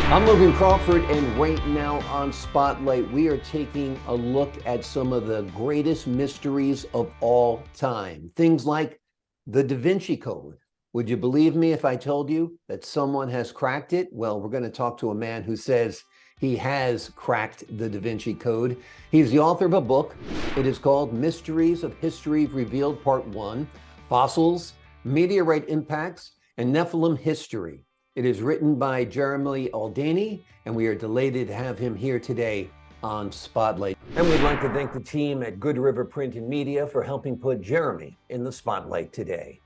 I'm Logan Crawford, and right now on Spotlight, we are taking a look at some of the greatest mysteries of all time. Things like the Da Vinci Code. Would you believe me if I told you that someone has cracked it? Well, we're going to talk to a man who says he has cracked the Da Vinci Code. He's the author of a book. It is called Mysteries of History Revealed Part 1, Fossils, Meteorite Impacts, and Nephilim History. It is written by Jeremy Auldaney, and we are delighted to have him here today on Spotlight. And we'd like to thank the team at Good River Print and Media for helping put Jeremy in the spotlight today.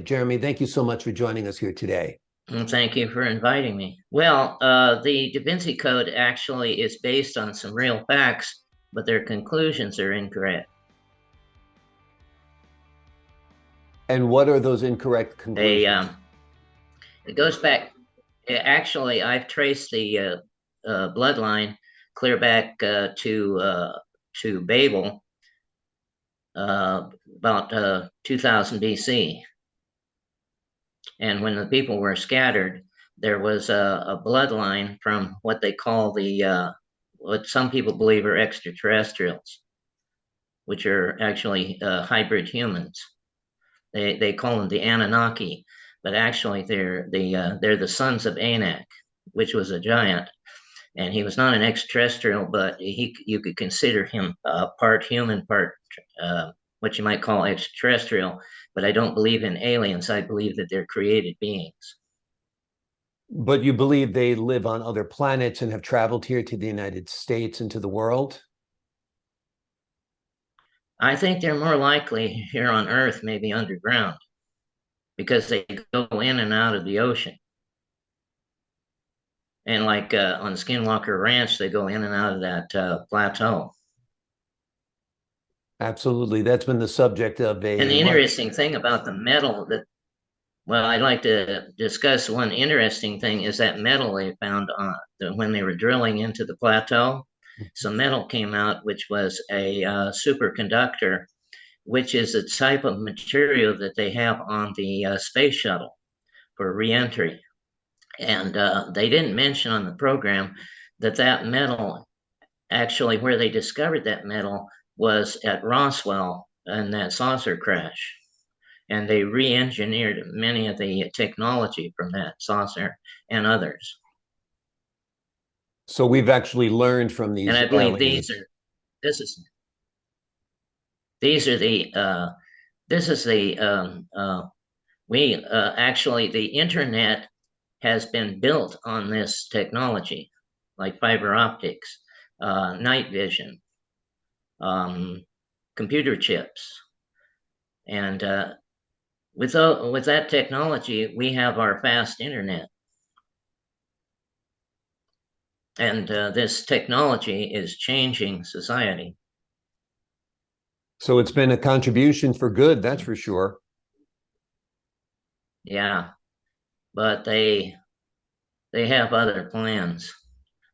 Jeremy, thank you so much for joining us here today. Thank you for inviting me. Well, the Da Vinci Code actually is based on some real facts, but their conclusions are incorrect. And what are those incorrect conclusions? It goes back. Actually, I've traced the bloodline clear back to Babel, about 2000 BC. And when the people were scattered, there was a bloodline from what they call what some people believe are extraterrestrials, which are actually hybrid humans. They call them the Anunnaki, but actually they're the sons of Anak, which was a giant, and he was not an extraterrestrial, but you could consider him part human, part what you might call extraterrestrial. But I don't believe in aliens. I believe that they're created beings. But you believe they live on other planets and have traveled here to the United States and to the world? I think they're more likely here on Earth, maybe underground, because they go in and out of the ocean. And like on Skinwalker Ranch, they go in and out of that plateau. Absolutely. That's been the subject of And a the much. interesting thing about the metal well, I'd like to discuss one interesting thing is that metal they found when they were drilling into the plateau. Some metal came out, which was a superconductor, which is a type of material that they have on the space shuttle for reentry. And they didn't mention on the program that metal, actually, where they discovered that metal was at Roswell in that saucer crash. And they re engineered many of the technology from that saucer and others. So we've actually learned from And these I believe aliens. this is, these are the, this is the, we actually, the internet has been built on this technology, like fiber optics, night vision, computer chips. And with that technology, we have our fast internet. And this technology is changing society. So it's been a contribution for good, that's for sure. Yeah, but they have other plans.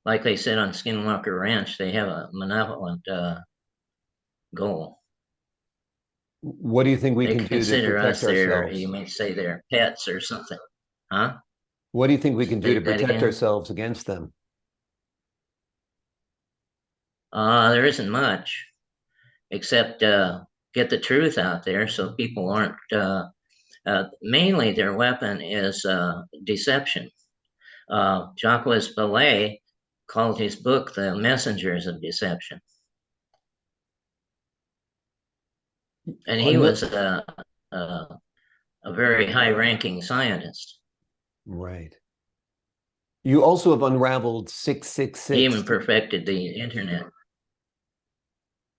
Like they said on Skinwalker Ranch, they have a malevolent goal. What do you think we They can do to consider protect us you ourselves? may say, their pets or something. Huh? What do you think we can do Say to that protect again. ourselves against them? There isn't much except get the truth out there so people aren't. Mainly, their weapon is deception. Jacques Vallée called his book "The Messengers of Deception," and he was a very high-ranking scientist. Right. You also have unraveled He 666. even perfected the internet.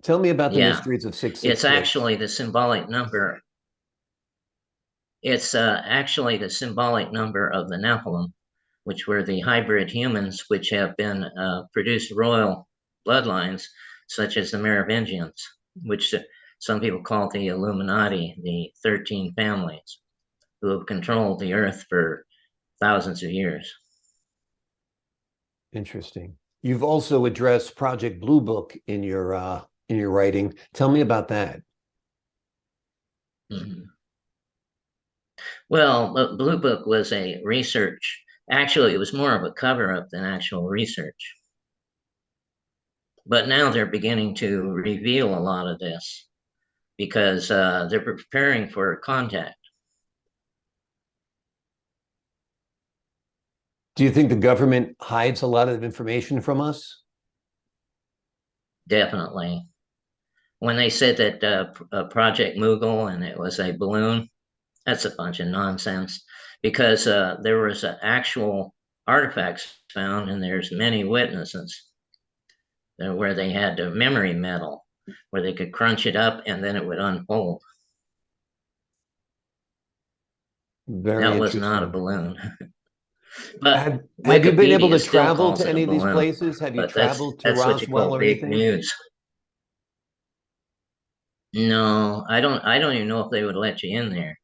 Tell me about the Yeah, mysteries of it's 666. actually the symbolic number. It's actually the symbolic number of the Nephilim, which were the hybrid humans which have been produced royal bloodlines, such as the Merovingians, which some people call the Illuminati, the 13 families who have controlled the earth for thousands of years. Interesting. You've also addressed Project Blue Book in your writing. Tell me about that. Mm-hmm. Well, Blue Book was a research Actually, it was more of a cover-up than actual research. But now they're beginning to reveal a lot of this because they're preparing for contact. Do you think the government hides a lot of information from us? Definitely. When they said that Project Mughal and it was a balloon, that's a bunch of nonsense because there was actual artifacts found, and there's many witnesses where they had the memory metal, where they could crunch it up and then it would unfold. Very That was not a interesting. balloon. But Have you been able Wikipedia to still travel calls to it a any of these balloon, places? Have you but traveled to that's what you Roswell call or big anything? news. No, I don't even know if they would let you in there.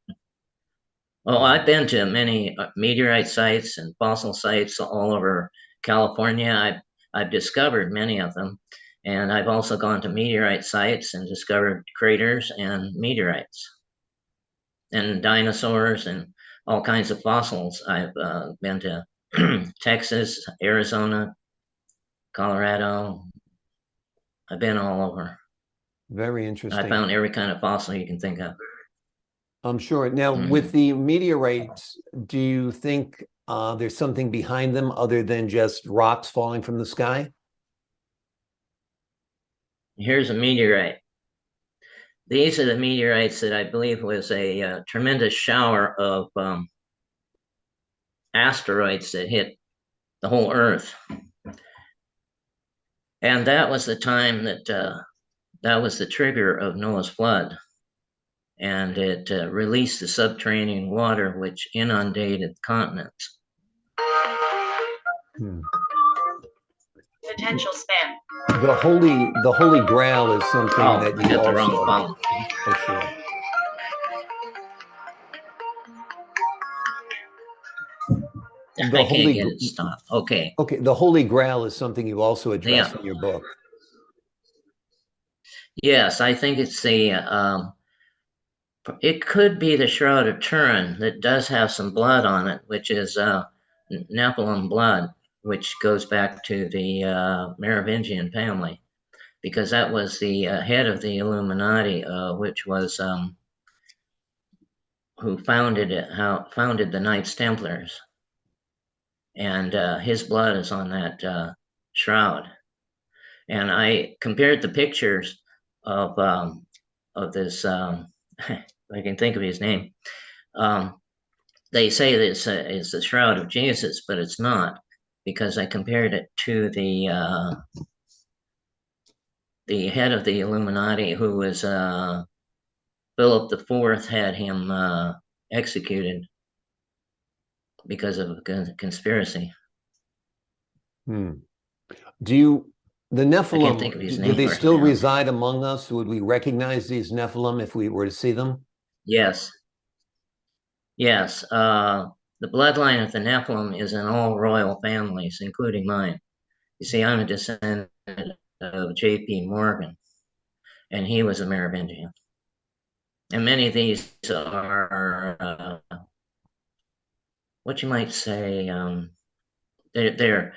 Well, Hmm. I've been to many meteorite sites and fossil sites all over California. I've discovered many of them, and I've also gone to meteorite sites and discovered craters and meteorites and dinosaurs and all kinds of fossils. I've been to Texas, Arizona, Colorado. I've been all over. Very I interesting. found every kind of fossil you can think of. I'm sure. Now, with Mhm. the meteorites, do you think there's something behind them other than just rocks falling from the sky? Here's a meteorite. These are the meteorites that I believe was a tremendous shower of asteroids that hit the whole Earth. And that was the time that that was the trigger of Noah's flood. And it released the subterranean water, which inundated continents. Hmm. Potential spam. The Holy Grail is something Oh, that I you got the wrong also. phone. Oh, sure. The I can't Holy, get it to stop. Okay. okay, the Holy Grail is something you also Yeah. address in your book. Yes, I think it's the it could be the Shroud of Turin that does have some blood on it, which is Nephilim blood, which goes back to the Merovingian family, because that was the head of the Illuminati, which was who founded it, how founded the Knights Templars, and his blood is on that shroud. And I compared the pictures of this. I can think of his name. Um, they say that it's the shroud of Jesus, but it's not, because I compared it to the head of the Illuminati, who was Philip the Fourth, had him executed because of a conspiracy. Hmm. Do you, the I can't think of Nephilim, his do name they right still now. reside among us? Would we recognize these Nephilim if we were to see them? Yes, yes. The bloodline of the Nephilim is in all royal families, including mine. You see, I'm a descendant of J.P. Morgan, and he was a Merovingian. And many of these are what you might say. They're.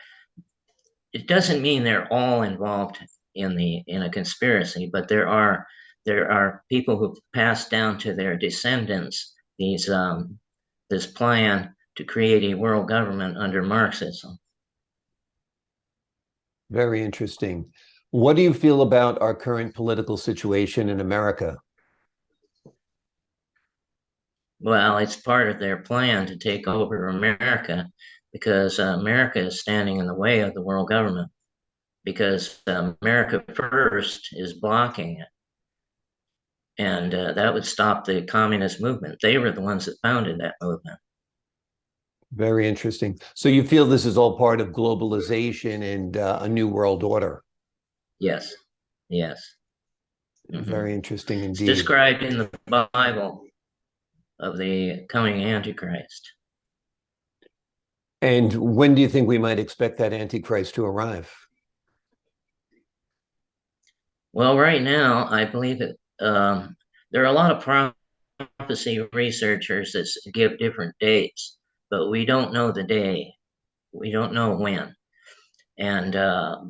It doesn't mean they're all involved in a conspiracy, but there are people who pass down to their descendants this plan to create a world government under Marxism. Very interesting. What do you feel about our current political situation in America? Well, it's part of their plan to take over America because America is standing in the way of the world government because America First is blocking it. And that would stop the communist movement. They were the ones that founded that movement. Very interesting. So you feel this is all part of globalization and a new world order? Yes, yes. Mhm. Very interesting It's indeed. described in the Bible of the coming Antichrist. And when do you think we might expect that Antichrist to arrive? Well, right now, I believe it. There are a lot of prophecy researchers that give different dates, but we don't know the day. We don't know when. And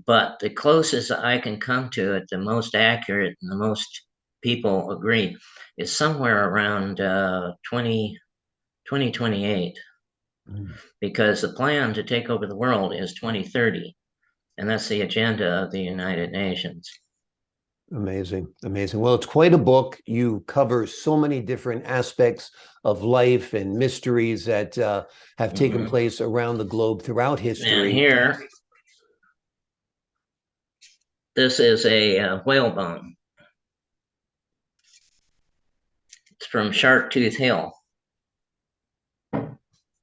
but the closest I can come to it, the most accurate and the most people agree, is somewhere around 2028, because the plan to take over the world is 2030, and that's the agenda of the United Nations. Amazing, amazing. Well, it's quite a book. You cover so many different aspects of life and mysteries that have taken place around the globe throughout history. And here, this is a whale bone. It's from Shark Tooth Hill.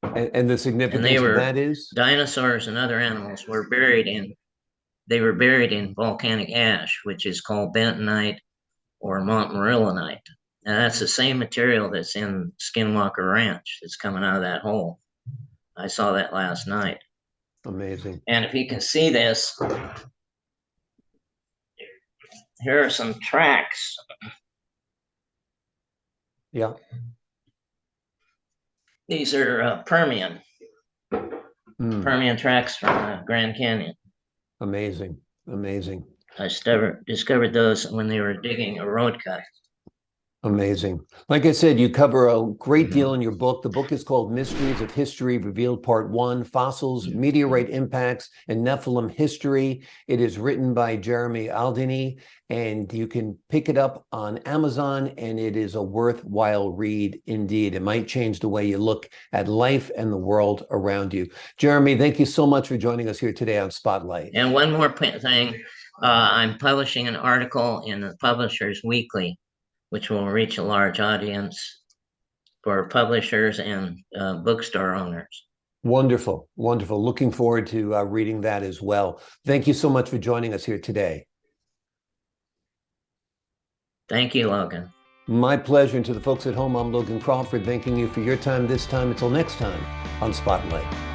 And the significance of that is? Dinosaurs and other animals were buried in volcanic ash, which is called bentonite or montmorillonite. And that's the same material that's in Skinwalker Ranch that's coming out of that hole. I saw that last night. Amazing. And if you can see this, here are some tracks. Yeah. These are Permian tracks from Grand Canyon. Amazing, amazing. I discovered those when they were digging a road cut. Amazing. Like I said, you cover a great deal in your book. The book is called Mysteries of History Revealed Part 1, Fossils, Meteorite Impacts, and Nephilim History. It is written by Jeremy Auldaney, and you can pick it up on Amazon, and it is a worthwhile read indeed. It might change the way you look at life and the world around you. Jeremy, thank you so much for joining us here today on Spotlight. And one more thing, I'm publishing an article in the Publishers Weekly, which will reach a large audience for publishers and bookstore owners. Wonderful, wonderful. Looking forward to reading that as well. Thank you so much for joining us here today. Thank you, Logan. My pleasure. And to the folks at home, I'm Logan Crawford, thanking you for your time this time. Until next time on Spotlight.